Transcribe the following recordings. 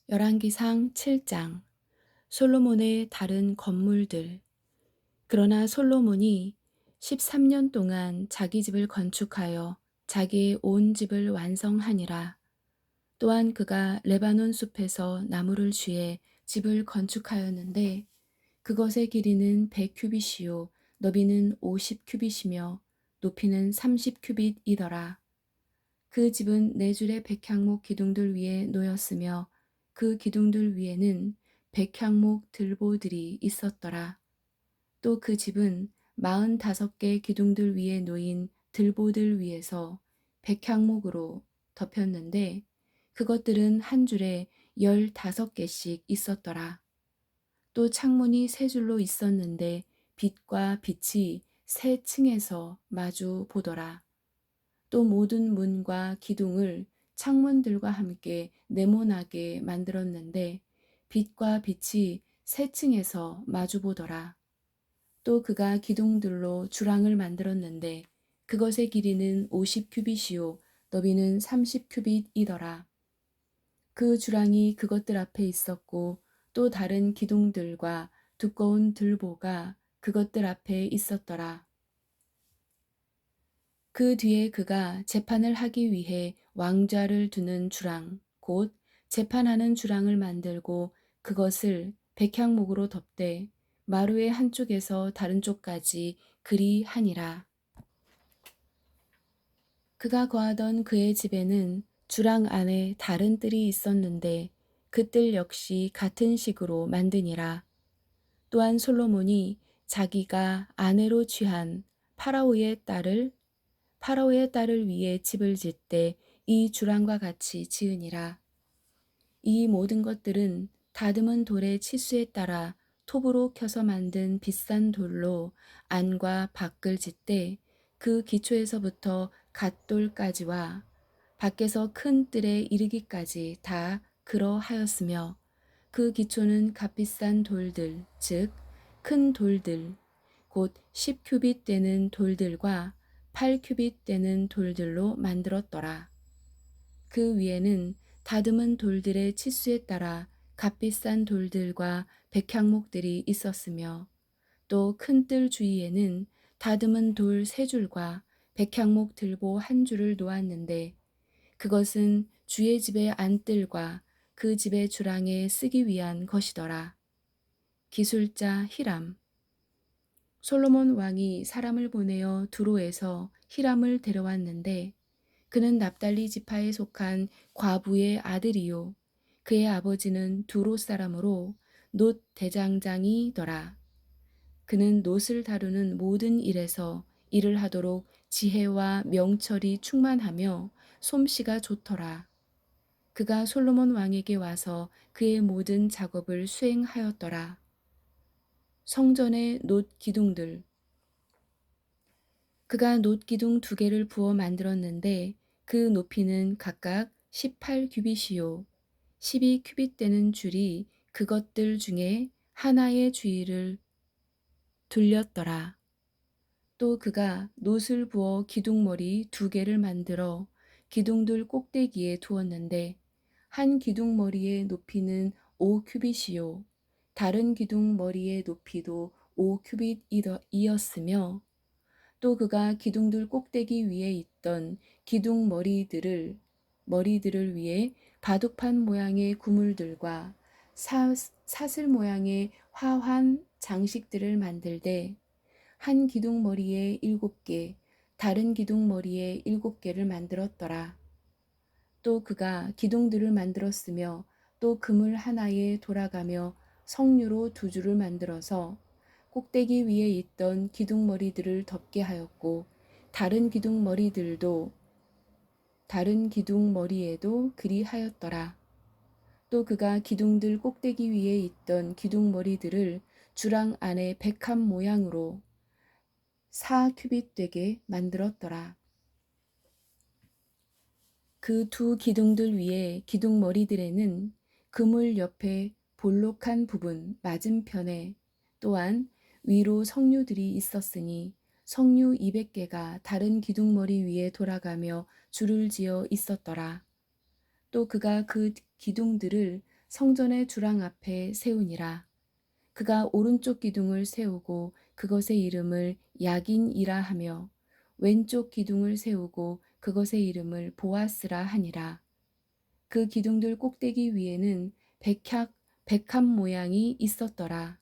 열왕기상 7장. 솔로몬의 다른 건물들. 그러나 솔로몬이 13년 동안 자기 집을 건축하여 자기의 온 집을 완성하니라. 또한 그가 레바논 숲에서 나무를 쥐해 집을 건축하였는데 그것의 길이는 100규빗이요 너비는 50규빗이며 높이는 30규빗이더라. 그 집은 네 줄의 백향목 기둥들 위에 놓였으며 그 기둥들 위에는 백향목 들보들이 있었더라. 또 그 집은 45개 기둥들 위에 놓인 들보들 위에서 백향목으로 덮였는데 그것들은 한 줄에 15개씩 있었더라. 또 창문이 세 줄로 있었는데 빛과 빛이 세 층에서 마주 보더라. 또 모든 문과 기둥을 창문들과 함께 네모나게 만들었는데 빛과 빛이 세 층에서 마주보더라. 또 그가 기둥들로 주랑을 만들었는데 그것의 길이는 50규빗이요 너비는 30규빗이더라. 그 주랑이 그것들 앞에 있었고 또 다른 기둥들과 두꺼운 들보가 그것들 앞에 있었더라. 그 뒤에 그가 재판을 하기 위해 왕좌를 두는 주랑, 곧 재판하는 주랑을 만들고 그것을 백향목으로 덮되 마루의 한쪽에서 다른 쪽까지 그리 하니라. 그가 거하던 그의 집에는 주랑 안에 다른 뜰이 있었는데 그 뜰 역시 같은 식으로 만드니라. 또한 솔로몬이 자기가 아내로 취한 파라오의 딸을 위해 집을 짓되 이 주랑과 같이 지으니라. 이 모든 것들은 다듬은 돌의 치수에 따라 톱으로 켜서 만든 비싼 돌로 안과 밖을 짓되 그 기초에서부터 갓돌까지와 밖에서 큰 뜰에 이르기까지 다 그러하였으며 그 기초는 값비싼 돌들 즉 큰 돌들 곧 10규빗 되는 돌들과 8규빗 되는 돌들로 만들었더라. 그 위에는 다듬은 돌들의 치수에 따라 값비싼 돌들과 백향목들이 있었으며 또 큰 뜰 주위에는 다듬은 돌 세 줄과 백향목 들보 한 줄을 놓았는데 그것은 주의 집의 안뜰과 그 집의 주랑에 쓰기 위한 것이더라. 기술자 히람. 솔로몬 왕이 사람을 보내어 두로에서 히람을 데려왔는데 그는 납달리 지파에 속한 과부의 아들이요 그의 아버지는 두로 사람으로 놋 대장장이더라. 그는 놋을 다루는 모든 일에서 일을 하도록 지혜와 명철이 충만하며 솜씨가 좋더라. 그가 솔로몬 왕에게 와서 그의 모든 작업을 수행하였더라. 성전의 놋 기둥들. 그가 놋 기둥 2개를 부어 만들었는데 그 높이는 각각 18규빗이요 12규빗 되는 줄이 그것들 중에 하나의 주위를 둘렸더라. 또 그가 놋을 부어 기둥머리 2개를 만들어 기둥들 꼭대기에 두었는데 한 기둥머리의 높이는 5규빗이요 다른 기둥머리의 높이도 5규빗이었으며 또 그가 기둥들 꼭대기 위에 있던 기둥 머리들을 위해 바둑판 모양의 구물들과 사슬 모양의 화환 장식들을 만들되 한 기둥 머리에 7개, 다른 기둥 머리에 7개를 만들었더라. 또 그가 기둥들을 만들었으며 또 그물 하나에 돌아가며 석류로 2줄을 만들어서 꼭대기 위에 있던 기둥머리들을 덮게 하였고 다른 기둥머리에도 그리 하였더라. 또 그가 기둥들 꼭대기 위에 있던 기둥머리들을 주랑 안에 백합 모양으로 4규빗 되게 만들었더라. 그 2기둥들 위에 기둥머리들에는 그물 옆에 볼록한 부분 맞은편에 또한 위로 석류들이 있었으니 석류 200개가 다른 기둥머리 위에 돌아가며 줄을 지어 있었더라. 또 그가 그 기둥들을 성전의 주랑 앞에 세우니라. 그가 오른쪽 기둥을 세우고 그것의 이름을 야긴이라 하며 왼쪽 기둥을 세우고 그것의 이름을 보아스라 하니라. 그 기둥들 꼭대기 위에는 백합 모양이 있었더라.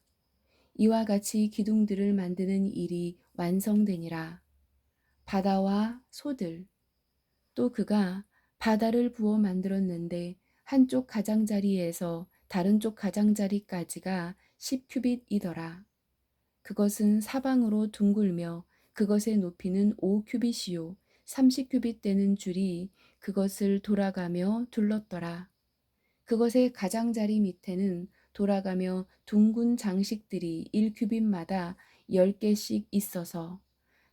이와 같이 기둥들을 만드는 일이 완성되니라. 바다와 소들, 또 그가 바다를 부어 만들었는데 한쪽 가장자리에서 다른 쪽 가장자리까지가 10규빗이더라. 그것은 사방으로 둥글며 그것의 높이는 5규빗이요 30규빗 되는 줄이 그것을 돌아가며 둘렀더라. 그것의 가장자리 밑에는 돌아가며 둥근 장식들이 1규빗마다 10개씩 있어서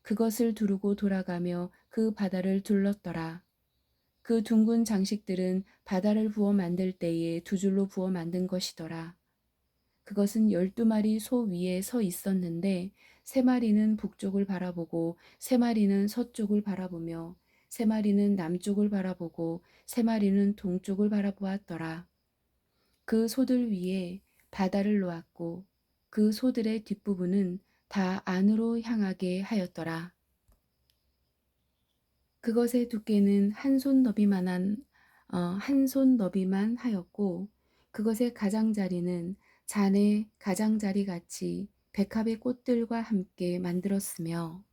그것을 두르고 돌아가며 그 바다를 둘렀더라. 그 둥근 장식들은 바다를 부어 만들 때에 두 줄로 부어 만든 것이더라. 그것은 12마리 소 위에 서 있었는데 3마리는 북쪽을 바라보고 3마리는 서쪽을 바라보며 3마리는 남쪽을 바라보고 3마리는 동쪽을 바라보았더라. 그 소들 위에 바다를 놓았고 그 소들의 뒷부분은 다 안으로 향하게 하였더라. 그것의 두께는 한 손 너비만 하였고 그것의 가장자리는 잔의 가장자리 같이 백합의 꽃들과 함께 만들었으며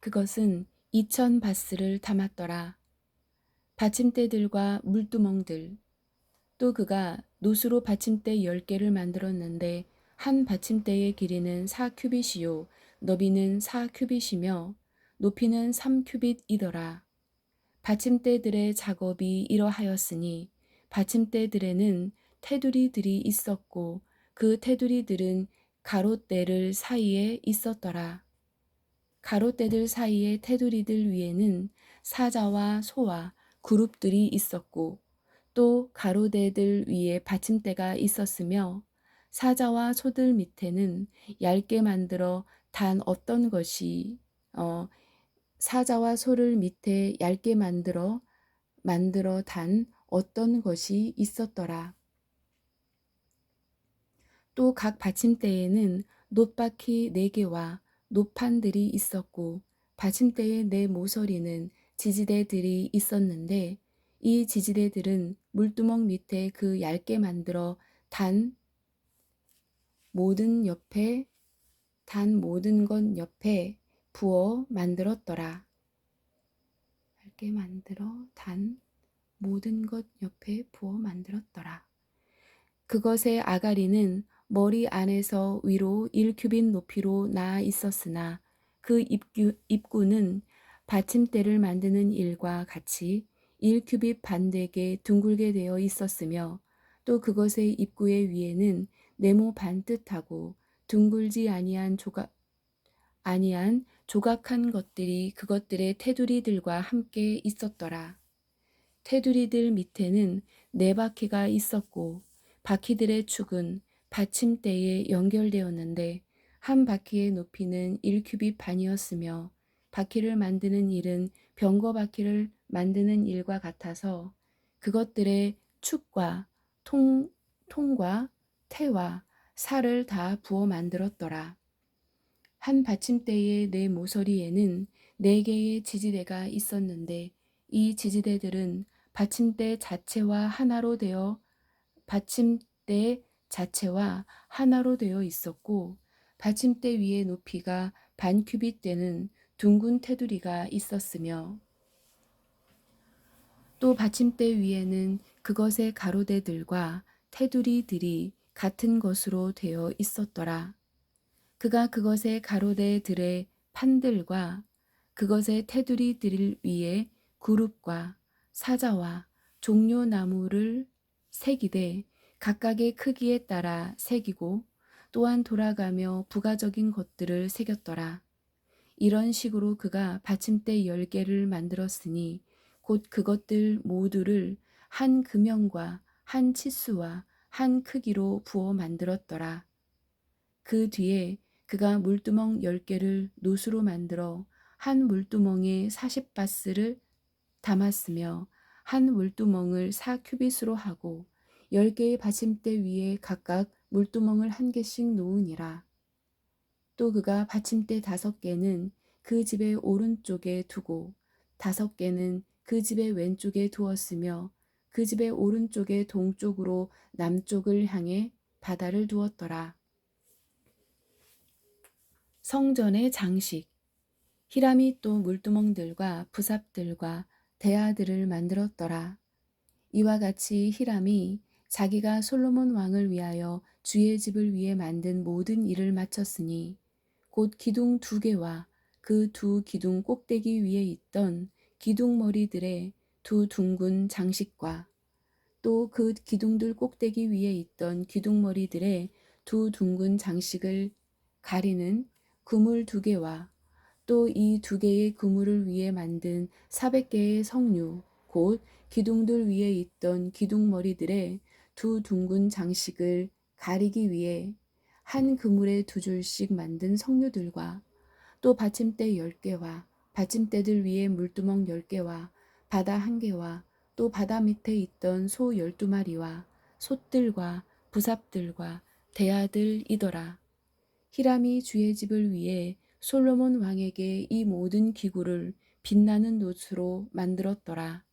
그것은 2000바스를 담았더라. 받침대들과 물두멍들, 또 그가 노수로 받침대 10개를 만들었는데 한 받침대의 길이는 4규빗이요 너비는 4규빗이며 높이는 3규빗이더라. 받침대들의 작업이 이러하였으니 받침대들에는 테두리들이 있었고 그 테두리들은 가롯대를 사이에 있었더라. 가롯대들 사이의 테두리들 위에는 사자와 소와 그룹들이 있었고 또 가로대들 위에 받침대가 있었으며 사자와 소들 밑에는 얇게 만들어 단 어떤 것이 사자와 소를 밑에 얇게 만들어 단 어떤 것이 있었더라. 또 각 받침대에는 놋바퀴 4개와 놋판들이 있었고 받침대의 4모서리는 지지대들이 있었는데 이 지지대들은 물두멍 밑에 그 얇게 만들어 단 모든 것 옆에 부어 만들었더라. 얇게 만들어 단 모든 것 옆에 부어 만들었더라. 그것의 아가리는 머리 안에서 위로 1규빗 높이로 나아 있었으나 그 입구는 받침대를 만드는 일과 같이 1규빗 반되게 둥글게 되어 있었으며 또 그것의 입구의 위에는 네모 반듯하고 둥글지 아니한 조각한 것들이 그것들의 테두리들과 함께 있었더라. 테두리들 밑에는 4바퀴가 있었고 바퀴들의 축은 받침대에 연결되었는데 한 바퀴의 높이는 1규빗 반이었으며 바퀴를 만드는 일은 병거 바퀴를 만드는 일과 같아서 그것들의 축과 통과 태와 살을 다 부어 만들었더라. 한 받침대의 4모서리에는 4개의 지지대가 있었는데 이 지지대들은 받침대 자체와 하나로 되어 있었고 받침대 위의 높이가 반 규빗 되는 둥근 테두리가 있었으며 또 받침대 위에는 그것의 가로대들과 테두리들이 같은 것으로 되어 있었더라. 그가 그것의 가로대들의 판들과 그것의 테두리들 위에 그룹과 사자와 종려나무를 새기되 각각의 크기에 따라 새기고 또한 돌아가며 부가적인 것들을 새겼더라. 이런 식으로 그가 받침대 10개를 만들었으니 곧 그것들 모두를 한 금형과 한 치수와 한 크기로 부어 만들었더라. 그 뒤에 그가 물두멍 10개를 노수로 만들어 한 물두멍에 40바스를 담았으며 한 물두멍을 4규빗으로 하고 10개의 받침대 위에 각각 물두멍을 1개씩 놓으니라. 또 그가 받침대 5개는 그 집의 오른쪽에 두고 5개는 그 집의 왼쪽에 두었으며 그 집의 오른쪽의 동쪽으로 남쪽을 향해 바다를 두었더라. 성전의 장식. 히람이 또 물두멍들과 부삽들과 대야들을 만들었더라. 이와 같이 히람이 자기가 솔로몬 왕을 위하여 주의 집을 위해 만든 모든 일을 마쳤으니 곧 기둥 2개와 그 2기둥 꼭대기 위에 있던 기둥머리들의 2 둥근 장식과 또 그 기둥들 꼭대기 위에 있던 기둥머리들의 2 둥근 장식을 가리는 그물 2개와 또 이 2개의 그물을 위해 만든 400개의 성류 곧 기둥들 위에 있던 기둥머리들의 2 둥근 장식을 가리기 위해 한 그물에 2줄씩 만든 성류들과 또 받침대 10개와 받침대들 위에 물두멍 10개와 바다 1개와 또 바다 밑에 있던 소 12마리와 솥들과 부삽들과 대야들이더라. 히람이 주의 집을 위해 솔로몬 왕에게 이 모든 기구를 빛나는 놋으로 만들었더라.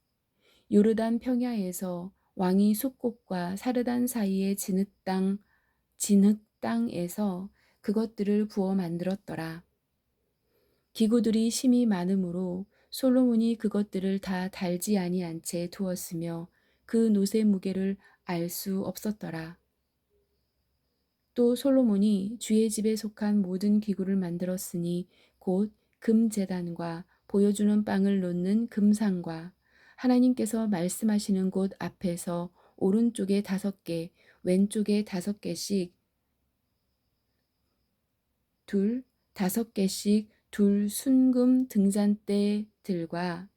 요르단 평야에서 왕이 숲꽃과 사르단 사이의 진흙땅에서 그것들을 부어 만들었더라. 기구들이 심이 많으므로 솔로몬이 그것들을 다 달지 아니한 채 두었으며 그 놋의 무게를 알 수 없었더라. 또 솔로몬이 주의 집에 속한 모든 기구를 만들었으니 곧 금제단과 보여주는 빵을 놓는 금상과 하나님께서 말씀하시는 곳 앞에서 오른쪽에 5개, 왼쪽에 5개씩 둘, 5개씩 둘 순금 등잔대들과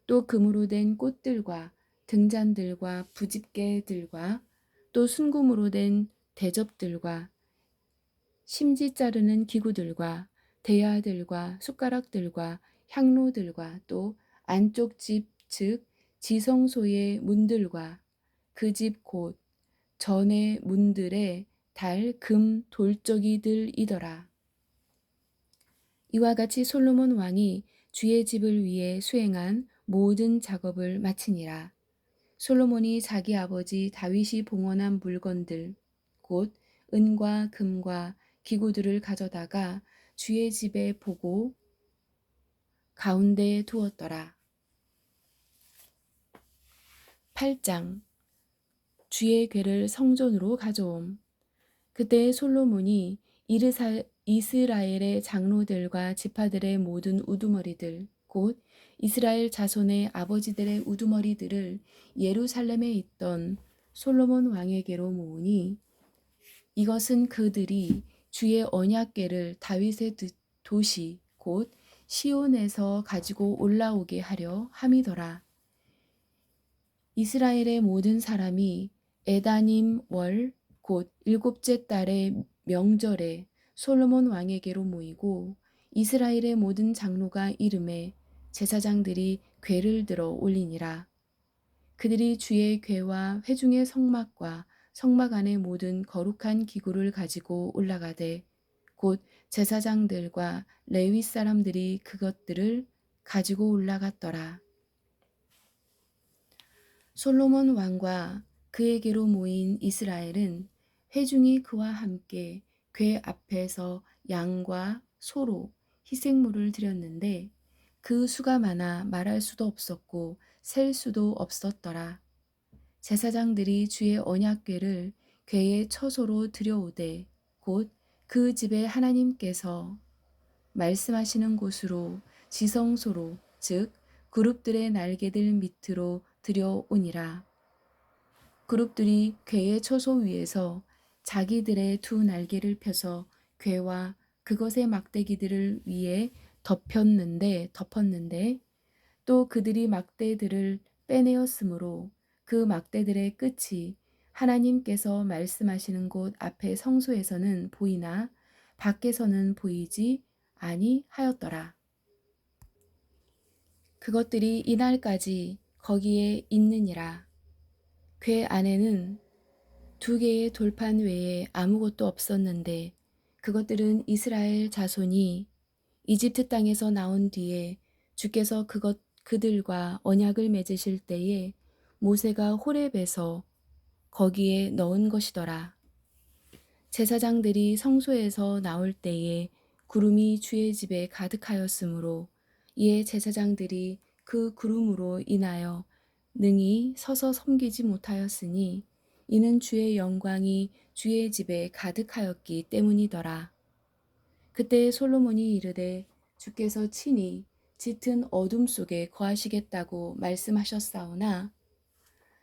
또 금으로 된 꽃들과 등잔들과 부집개들과 또 순금으로 된 대접들과 심지 자르는 기구들과 대야들과 숟가락들과 향로들과 또 안쪽 집 즉 지성소의 문들과 그 집 곧 전의 문들에 달 금 돌적이들이더라. 이와 같이 솔로몬 왕이 주의 집을 위해 수행한 모든 작업을 마치니라. 솔로몬이 자기 아버지 다윗이 봉헌한 물건들 곧 은과 금과 기구들을 가져다가 주의 집에 보고 가운데에 두었더라. 8장 주의 궤를 성전으로 가져옴. 그때 솔로몬이 이스라엘의 장로들과 지파들의 모든 우두머리들 곧 이스라엘 자손의 아버지들의 우두머리들을 예루살렘에 있던 솔로몬 왕에게로 모으니 이것은 그들이 주의 언약궤를 다윗의 도시 곧 시온에서 가지고 올라오게 하려 함이더라. 이스라엘의 모든 사람이 에다님 월 곧 7째 달의 명절에 솔로몬 왕에게로 모이고 이스라엘의 모든 장로가 이름에 제사장들이 궤를 들어 올리니라. 그들이 주의 궤와 회중의 성막과 성막 안의 모든 거룩한 기구를 가지고 올라가되 곧 제사장들과 레위 사람들이 그것들을 가지고 올라갔더라. 솔로몬 왕과 그에게로 모인 이스라엘은 회중이 그와 함께 궤 앞에서 양과 소로 희생물을 드렸는데 그 수가 많아 말할 수도 없었고 셀 수도 없었더라. 제사장들이 주의 언약궤를 궤의 처소로 들여오되 곧 그 집에 하나님께서 말씀하시는 곳으로 지성소로 즉 그룹들의 날개들 밑으로 들여오니라. 그룹들이 궤의 처소 위에서 자기들의 2 날개를 펴서 궤와 그것의 막대기들을 위에 덮었는데 또 그들이 막대들을 빼내었으므로 그 막대들의 끝이 하나님께서 말씀하시는 곳 앞에 성소에서는 보이나 밖에서는 보이지 아니하였더라. 그것들이 이날까지 거기에 있느니라. 궤 안에는 2개의 돌판 외에 아무것도 없었는데 그것들은 이스라엘 자손이 이집트 땅에서 나온 뒤에 주께서 그들과 언약을 맺으실 때에 모세가 호렙에서 거기에 넣은 것이더라. 제사장들이 성소에서 나올 때에 구름이 주의 집에 가득하였으므로 이에 제사장들이 그 구름으로 인하여 능히 서서 섬기지 못하였으니 이는 주의 영광이 주의 집에 가득하였기 때문이더라. 그때 솔로몬이 이르되 주께서 친히 짙은 어둠 속에 거하시겠다고 말씀하셨사오나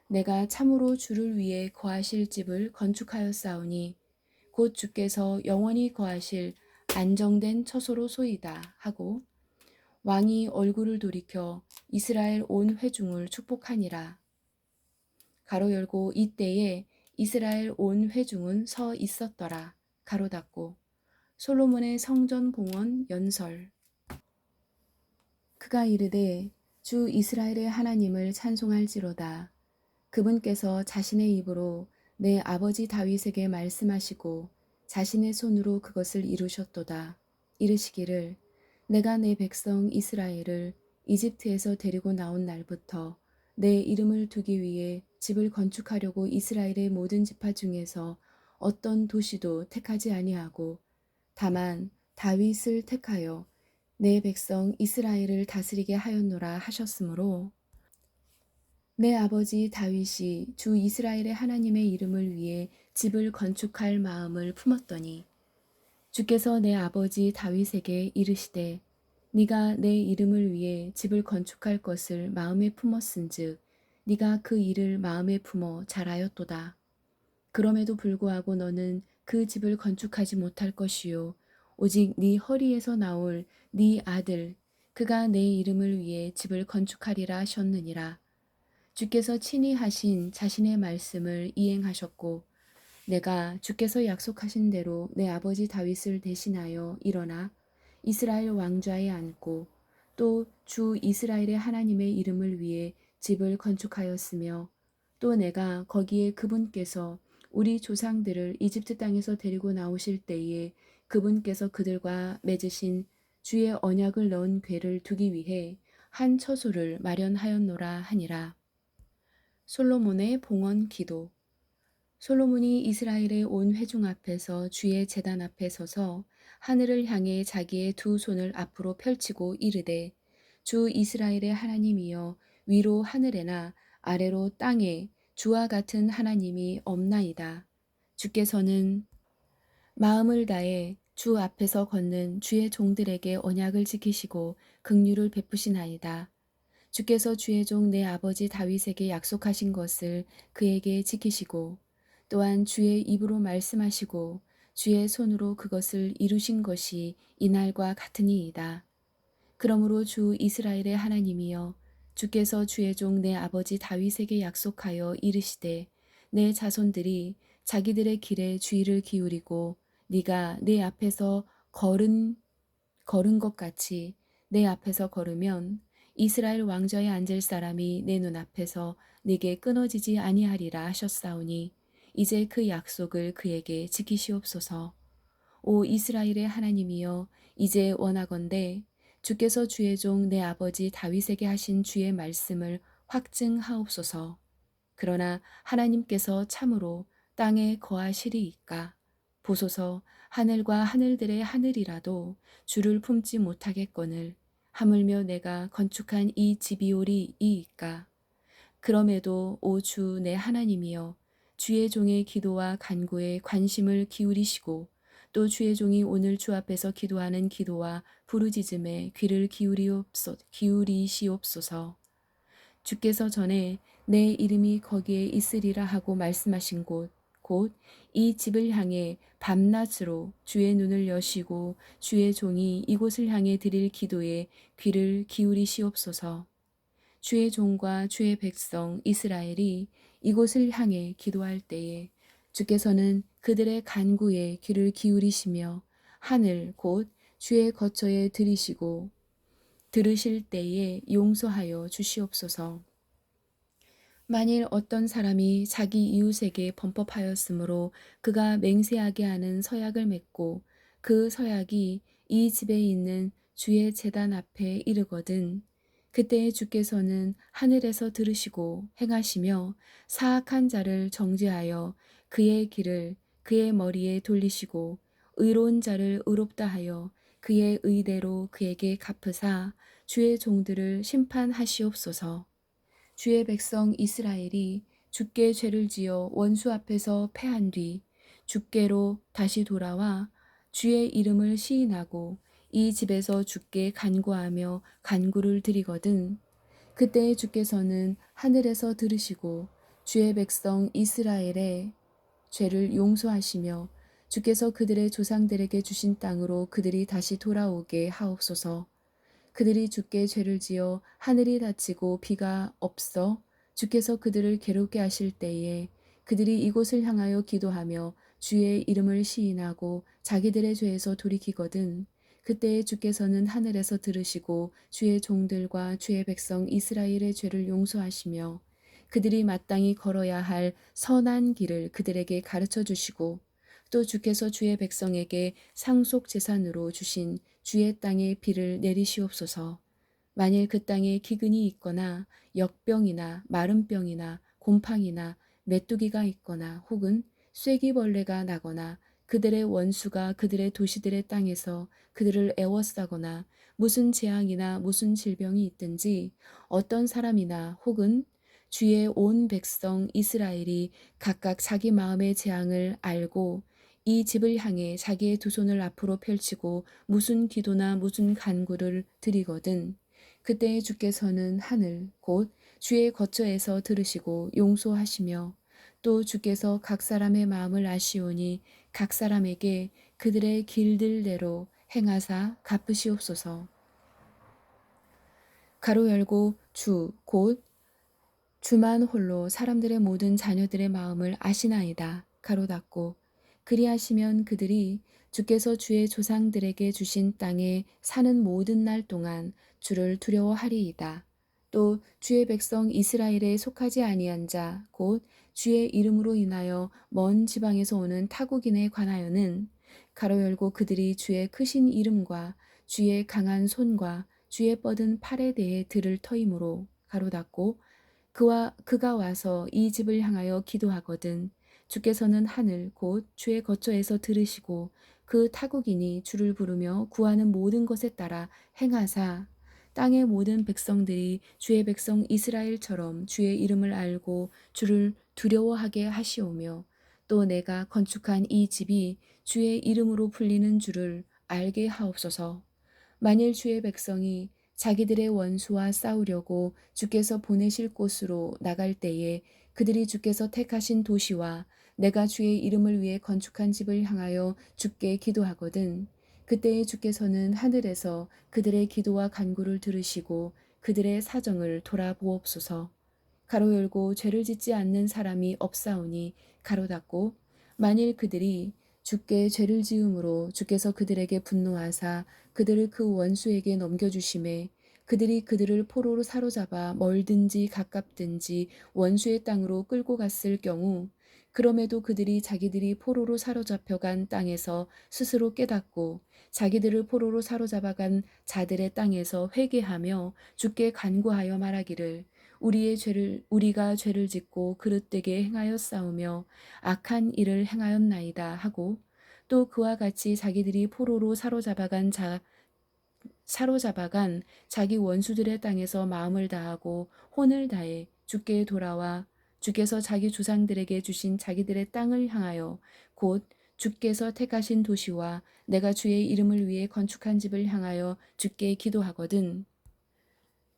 내가 참으로 주를 위해 거하실 집을 건축하였사오니 곧 주께서 영원히 거하실 안정된 처소로소이다 하고 왕이 얼굴을 돌이켜 이스라엘 온 회중을 축복하니라. 가로 열고 이때에 이스라엘 온 회중은 서 있었더라. 가로 닫고 솔로몬의 성전 봉헌 연설. 그가 이르되 주 이스라엘의 하나님을 찬송할지로다. 그분께서 자신의 입으로 내 아버지 다윗에게 말씀하시고 자신의 손으로 그것을 이루셨도다. 이르시기를 내가 내 백성 이스라엘을 이집트에서 데리고 나온 날부터 내 이름을 두기 위해 집을 건축하려고 이스라엘의 모든 지파 중에서 어떤 도시도 택하지 아니하고 다만 다윗을 택하여 내 백성 이스라엘을 다스리게 하였노라 하셨으므로 내 아버지 다윗이 주 이스라엘의 하나님의 이름을 위해 집을 건축할 마음을 품었더니 주께서 내 아버지 다윗에게 이르시되 네가 내 이름을 위해 집을 건축할 것을 마음에 품었은즉 네가 그 일을 마음에 품어 잘하였도다. 그럼에도 불구하고 너는 그 집을 건축하지 못할 것이요 오직 네 허리에서 나올 네 아들 그가 내 이름을 위해 집을 건축하리라 하셨느니라. 주께서 친히 하신 자신의 말씀을 이행하셨고 내가 주께서 약속하신 대로 내 아버지 다윗을 대신하여 일어나 이스라엘 왕좌에 앉고 또 주 이스라엘의 하나님의 이름을 위해 집을 건축하였으며 또 내가 거기에 그분께서 우리 조상들을 이집트 땅에서 데리고 나오실 때에 그분께서 그들과 맺으신 주의 언약을 넣은 궤를 두기 위해 한 처소를 마련하였노라 하니라. 솔로몬의 봉헌 기도. 솔로몬이 이스라엘의 온 회중 앞에서 주의 제단 앞에 서서 하늘을 향해 자기의 두 손을 앞으로 펼치고 이르되 주 이스라엘의 하나님이여 위로 하늘에나 아래로 땅에 주와 같은 하나님이 없나이다. 주께서는 마음을 다해 주 앞에서 걷는 주의 종들에게 언약을 지키시고 긍휼을 베푸시나이다. 주께서 주의 종 내 아버지 다윗에게 약속하신 것을 그에게 지키시고 또한 주의 입으로 말씀하시고 주의 손으로 그것을 이루신 것이 이날과 같으니이다. 그러므로 주 이스라엘의 하나님이여 주께서 주의 종 내 아버지 다윗에게 약속하여 이르시되 내 자손들이 자기들의 길에 주의를 기울이고 네가 내 앞에서 걸은 것 같이 내 앞에서 걸으면 이스라엘 왕좌에 앉을 사람이 내 눈앞에서 네게 끊어지지 아니하리라 하셨사오니 이제 그 약속을 그에게 지키시옵소서. 오 이스라엘의 하나님이여 이제 원하건대 주께서 주의 종 내 아버지 다윗에게 하신 주의 말씀을 확증하옵소서. 그러나 하나님께서 참으로 땅에 거하시리이까. 보소서 하늘과 하늘들의 하늘이라도 주를 품지 못하겠거늘 하물며 내가 건축한 이 집이오리이까. 그럼에도 오 주 내 하나님이여 주의 종의 기도와 간구에 관심을 기울이시고 또 주의 종이 오늘 주 앞에서 기도하는 기도와 부르짖음에 귀를 기울이시옵소서. 주께서 전에 내 이름이 거기에 있으리라 하고 말씀하신 곳 곧 이 집을 향해 밤낮으로 주의 눈을 여시고 주의 종이 이곳을 향해 드릴 기도에 귀를 기울이시옵소서. 주의 종과 주의 백성 이스라엘이 이곳을 향해 기도할 때에 주께서는 그들의 간구에 귀를 기울이시며 하늘 곧 주의 거처에 들이시고 들으실 때에 용서하여 주시옵소서. 만일 어떤 사람이 자기 이웃에게 범법하였으므로 그가 맹세하게 하는 서약을 맺고 그 서약이 이 집에 있는 주의 제단 앞에 이르거든 그때에 주께서는 하늘에서 들으시고 행하시며 사악한 자를 정죄하여 그의 길을 그의 머리에 돌리시고 의로운 자를 의롭다 하여 그의 의대로 그에게 갚으사 주의 종들을 심판하시옵소서. 주의 백성 이스라엘이 주께 죄를 지어 원수 앞에서 패한 뒤 주께로 다시 돌아와 주의 이름을 시인하고 이 집에서 주께 간구하며 간구를 드리거든 그때 주께서는 하늘에서 들으시고 주의 백성 이스라엘의 죄를 용서하시며 주께서 그들의 조상들에게 주신 땅으로 그들이 다시 돌아오게 하옵소서. 그들이 주께 죄를 지어 하늘이 닫히고 비가 없어 주께서 그들을 괴롭게 하실 때에 그들이 이곳을 향하여 기도하며 주의 이름을 시인하고 자기들의 죄에서 돌이키거든 그때에 주께서는 하늘에서 들으시고 주의 종들과 주의 백성 이스라엘의 죄를 용서하시며 그들이 마땅히 걸어야 할 선한 길을 그들에게 가르쳐 주시고 또 주께서 주의 백성에게 상속 재산으로 주신 주의 땅에 비를 내리시옵소서. 만일 그 땅에 기근이 있거나 역병이나 마름병이나 곰팡이나 메뚜기가 있거나 혹은 쐐기벌레가 나거나 그들의 원수가 그들의 도시들의 땅에서 그들을 애워싸거나 무슨 재앙이나 무슨 질병이 있든지 어떤 사람이나 혹은 주의 온 백성 이스라엘이 각각 자기 마음의 재앙을 알고 이 집을 향해 자기의 두 손을 앞으로 펼치고 무슨 기도나 무슨 간구를 드리거든 그때에 주께서는 하늘 곧 주의 거처에서 들으시고 용서하시며 또 주께서 각 사람의 마음을 아시오니 각 사람에게 그들의 길들대로 행하사 갚으시옵소서. 가로 열고 주 곧 주만 홀로 사람들의 모든 자녀들의 마음을 아시나이다. 가로 닫고 그리하시면 그들이 주께서 주의 조상들에게 주신 땅에 사는 모든 날 동안 주를 두려워하리이다. 또 주의 백성 이스라엘에 속하지 아니한 자 곧 주의 이름으로 인하여 먼 지방에서 오는 타국인에 관하여는 가로 열고 그들이 주의 크신 이름과 주의 강한 손과 주의 뻗은 팔에 대해 들을 터이므로 가로 닫고 그가 와서 이 집을 향하여 기도하거든 주께서는 하늘 곧 주의 거처에서 들으시고 그 타국인이 주를 부르며 구하는 모든 것에 따라 행하사 땅의 모든 백성들이 주의 백성 이스라엘처럼 주의 이름을 알고 주를 두려워하게 하시오며 또 내가 건축한 이 집이 주의 이름으로 불리는 줄을 알게 하옵소서. 만일 주의 백성이 자기들의 원수와 싸우려고 주께서 보내실 곳으로 나갈 때에 그들이 주께서 택하신 도시와 내가 주의 이름을 위해 건축한 집을 향하여 주께 기도하거든. 그때에 주께서는 하늘에서 그들의 기도와 간구를 들으시고 그들의 사정을 돌아보옵소서. 가로 열고 죄를 짓지 않는 사람이 없사오니 가로 닫고 만일 그들이 주께 죄를 지음으로 주께서 그들에게 분노하사 그들을 그 원수에게 넘겨주심에 그들이 그들을 포로로 사로잡아 멀든지 가깝든지 원수의 땅으로 끌고 갔을 경우 그럼에도 그들이 자기들이 포로로 사로잡혀간 땅에서 스스로 깨닫고 자기들을 포로로 사로잡아간 자들의 땅에서 회개하며 주께 간구하여 말하기를 우리가 죄를 짓고 그릇되게 행하였사오며 악한 일을 행하였나이다 하고 또 그와 같이 자기들이 포로로 사로잡아간 자기 원수들의 땅에서 마음을 다하고 혼을 다해 주께 돌아와 주께서 자기 조상들에게 주신 자기들의 땅을 향하여 곧 주께서 택하신 도시와 내가 주의 이름을 위해 건축한 집을 향하여 주께 기도하거든.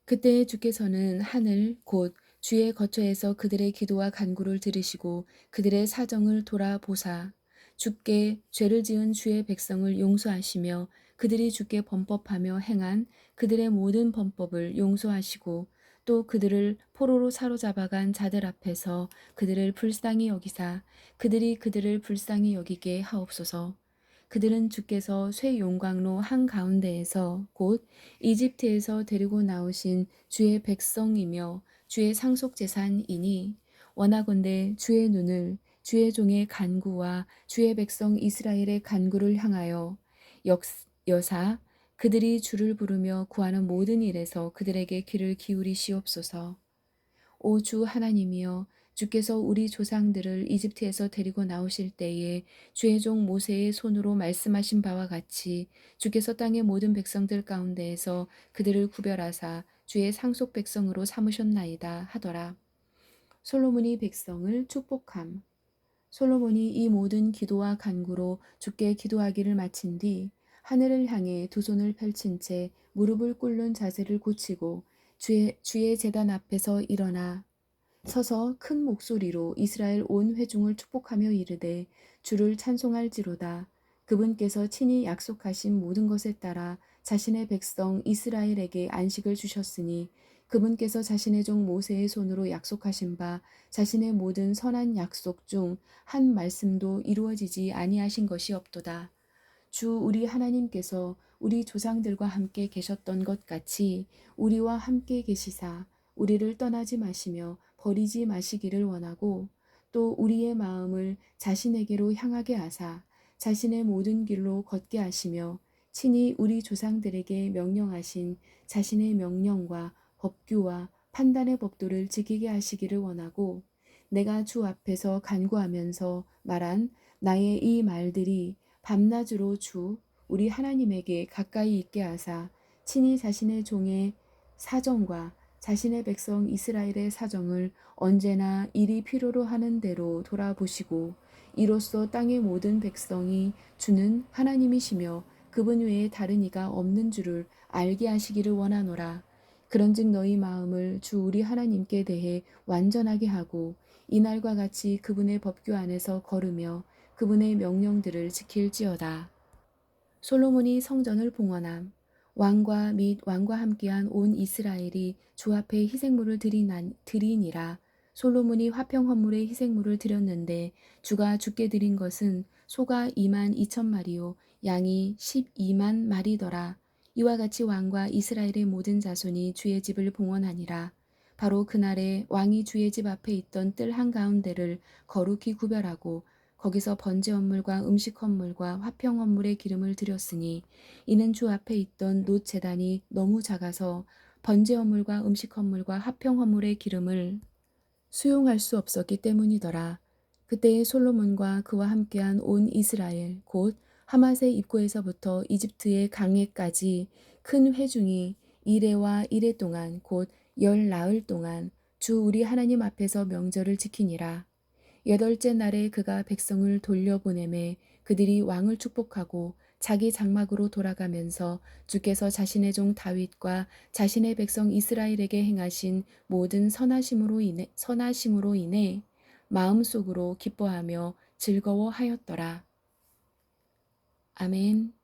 그때에 주께서는 하늘 곧 주의 거처에서 그들의 기도와 간구를 들으시고 그들의 사정을 돌아보사 주께 죄를 지은 주의 백성을 용서하시며 그들이 주께 범법하며 행한 그들의 모든 범법을 용서하시고 또 그들을 포로로 사로잡아간 자들 앞에서 그들을 불쌍히 여기사 그들이 그들을 불쌍히 여기게 하옵소서. 그들은 주께서 쇠 용광로 한가운데에서 곧 이집트에서 데리고 나오신 주의 백성이며 주의 상속 재산이니 원하건대 주의 눈을 주의 종의 간구와 주의 백성 이스라엘의 간구를 향하여 여사 그들이 주를 부르며 구하는 모든 일에서 그들에게 귀를 기울이시옵소서. 오 주 하나님이여, 주께서 우리 조상들을 이집트에서 데리고 나오실 때에 주의 종 모세의 손으로 말씀하신 바와 같이 주께서 땅의 모든 백성들 가운데에서 그들을 구별하사 주의 상속 백성으로 삼으셨나이다 하더라. 솔로몬이 백성을 축복함. 솔로몬이 이 모든 기도와 간구로 주께 기도하기를 마친 뒤 하늘을 향해 두 손을 펼친 채 무릎을 꿇는 자세를 고치고 주의 제단 앞에서 일어나 서서 큰 목소리로 이스라엘 온 회중을 축복하며 이르되 주를 찬송할지로다. 그분께서 친히 약속하신 모든 것에 따라 자신의 백성 이스라엘에게 안식을 주셨으니 그분께서 자신의 종 모세의 손으로 약속하신 바 자신의 모든 선한 약속 중 한 말씀도 이루어지지 아니하신 것이 없도다. 주 우리 하나님께서 우리 조상들과 함께 계셨던 것 같이 우리와 함께 계시사 우리를 떠나지 마시며 버리지 마시기를 원하고 또 우리의 마음을 자신에게로 향하게 하사 자신의 모든 길로 걷게 하시며 친히 우리 조상들에게 명령하신 자신의 명령과 법규와 판단의 법도를 지키게 하시기를 원하고 내가 주 앞에서 간구하면서 말한 나의 이 말들이 밤낮으로 주 우리 하나님에게 가까이 있게 하사 친히 자신의 종의 사정과 자신의 백성 이스라엘의 사정을 언제나 일이 필요로 하는 대로 돌아보시고 이로써 땅의 모든 백성이 주는 하나님이시며 그분 외에 다른 이가 없는 줄을 알게 하시기를 원하노라. 그런즉 너희 마음을 주 우리 하나님께 대해 완전하게 하고 이날과 같이 그분의 법규 안에서 걸으며 그분의 명령들을 지킬지어다. 솔로몬이 성전을 봉헌함. 왕과 및 왕과 함께한 온 이스라엘이 주 앞에 희생물을 드리니라. 솔로몬이 화평 헌물의 희생물을 드렸는데 주가 주께 드린 것은 소가 2만 2천 마리요 양이 12만 마리더라. 이와 같이 왕과 이스라엘의 모든 자손이 주의 집을 봉헌하니라. 바로 그날에 왕이 주의 집 앞에 있던 뜰 한가운데를 거룩히 구별하고 거기서 번제 헌물과 음식 헌물과 화평 헌물의 기름을 드렸으니 이는 주 앞에 있던 놋 제단이 너무 작아서 번제 헌물과 음식 헌물과 화평 헌물의 기름을 수용할 수 없었기 때문이더라. 그때에 솔로몬과 그와 함께한 온 이스라엘 곧 하맛의 입구에서부터 이집트의 강해까지 큰 회중이 이레와 이레 동안 곧 열 나흘 동안 주 우리 하나님 앞에서 명절을 지키니라. 여덟째 날에 그가 백성을 돌려보내매 그들이 왕을 축복하고 자기 장막으로 돌아가면서 주께서 자신의 종 다윗과 자신의 백성 이스라엘에게 행하신 모든 선하심으로 인해 마음속으로 기뻐하며 즐거워하였더라. 아멘.